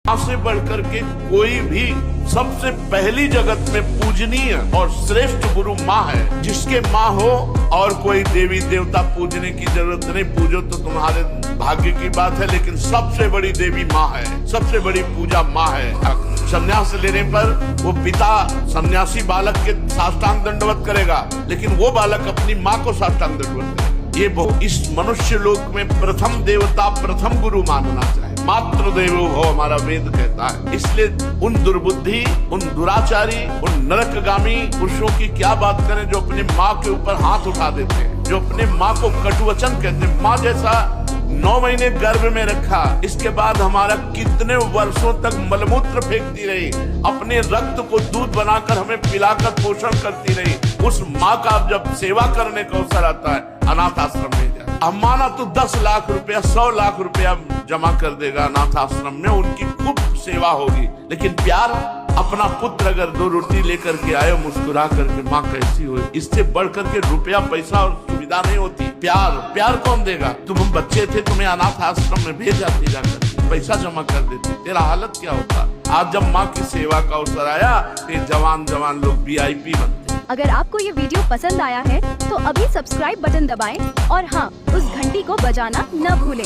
माँ से बढ़कर के कोई भी सबसे पहली जगत में पूजनीय और श्रेष्ठ गुरु माँ है। जिसके माँ हो और कोई देवी देवता पूजने की जरूरत नहीं, पूजो तो तुम्हारे भाग्य की बात है, लेकिन सबसे बड़ी देवी माँ है, सबसे बड़ी पूजा माँ है। संन्यास लेने पर वो पिता सन्यासी बालक के साष्टांग दंडवत करेगा, लेकिन वो बालक अपनी माँ को साष्टांग दंडवत करेगा। ये इस मनुष्य लोक में प्रथम देवता, प्रथम गुरु मानना चाहिए। मातृ देवो भव हमारा वेद कहता है। इसलिए उन दुर्बुद्धि, उन दुराचारी, उन नरकगामी पुरुषों की क्या बात करें जो अपनी माँ के ऊपर हाथ उठा देते हैं, जो अपने माँ को कटुवचन कहते हैं। माँ जैसा 9 महीने गर्भ में रखा, इसके बाद हमारा कितने वर्षों तक मलमूत्र फेंकती रही, अपने रक्त को दूध बनाकर हमें पिलाकर पोषण करती रही। उस माँ का जब सेवा करने का अवसर आता है, अनाथ आश्रम में जाए। अब माना तो 10 लाख रुपया, 100 लाख रुपया जमा कर देगा अनाथ आश्रम में, उनकी खूब सेवा होगी, लेकिन प्यार, अपना पुत्र अगर 2 रोटी लेकर के आए मुस्कुरा करके, माँ कैसी हुई, इससे बढ़ करके रुपया पैसा और सुविधा नहीं होती। प्यार कौन देगा? तुम बच्चे थे, तुम्हें अनाथ आश्रम में भेजा जाकर, पैसा जमा कर देते, तेरा हालत क्या होता? आज जब माँ की सेवा का अवसर आया, ये जवान लोग VIP बनते। अगर आपको ये वीडियो पसंद आया है तो अभी सब्सक्राइब बटन दबाएं और हाँ, उस घंटी को बजाना न भूलें।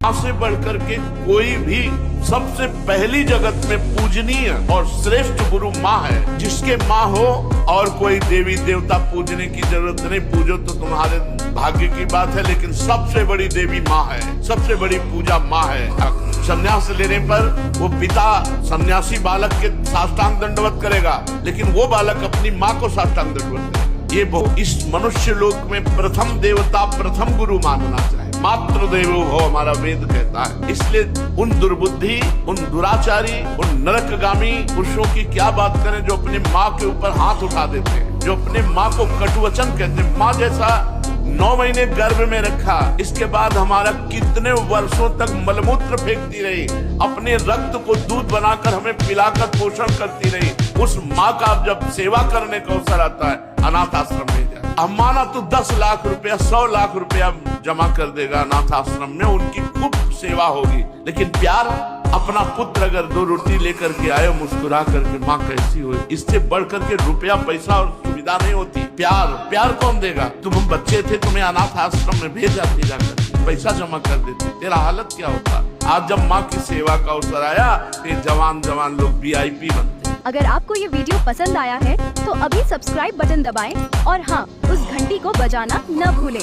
माँ से बढ़कर के कोई भी सबसे पहली जगत में पूजनीय और श्रेष्ठ गुरु माँ है। जिसके माँ हो और कोई देवी देवता पूजने की जरूरत नहीं, पूजो तो तुम्हारे भाग्य की बात है, लेकिन सबसे बड़ी देवी माँ है, सबसे बड़ी पूजा माँ है। संन्यास लेने पर वो पिता सन्यासी बालक के साष्टांग दंडवत करेगा, लेकिन वो बालक अपनी माँ को साष्टांग दंडवत करेगा। ये इस मनुष्य लोक में प्रथम देवता, प्रथम गुरु मानना चाहिए। मातृ देवो भव हमारा वेद कहता है। इसलिए उन दुर्बुद्धि, उन दुराचारी, उन नरकगामी पुरुषों की क्या बात करें जो अपनी माँ के ऊपर हाथ उठा देते हैं, जो अपने माँ को कटुवचन कहते हैं। माँ जैसा 9 महीने गर्भ में रखा, इसके बाद हमारा कितने वर्षों तक मलमूत्र फेंकती रही, अपने रक्त को दूध बनाकर हमें पिलाकर पोषण करती रही। उस माँ का जब सेवा करने का अवसर आता है, अनाथ आश्रम में जाए। अब माना तो 10 लाख रुपया, 100 लाख रुपया जमा कर देगा अनाथ आश्रम में, उनकी खूब सेवा होगी, लेकिन प्यार, अपना पुत्र अगर 2 रोटी लेकर के आए मुस्कुरा करके, माँ कैसी हुई, इससे बढ़ करके रुपया पैसा और सुविधा नहीं होती। प्यार कौन देगा? तुम बच्चे थे, तुम्हें अनाथ आश्रम में भेजा जाकर, पैसा जमा कर देते, तेरा हालत क्या होता? आज जब माँ की सेवा का अवसर आया, ये जवान लोग VIP बनते। अगर आपको ये वीडियो पसंद आया है तो अभी सब्सक्राइब बटन दबाएं और हाँ, उस घंटी को बजाना न भूलें।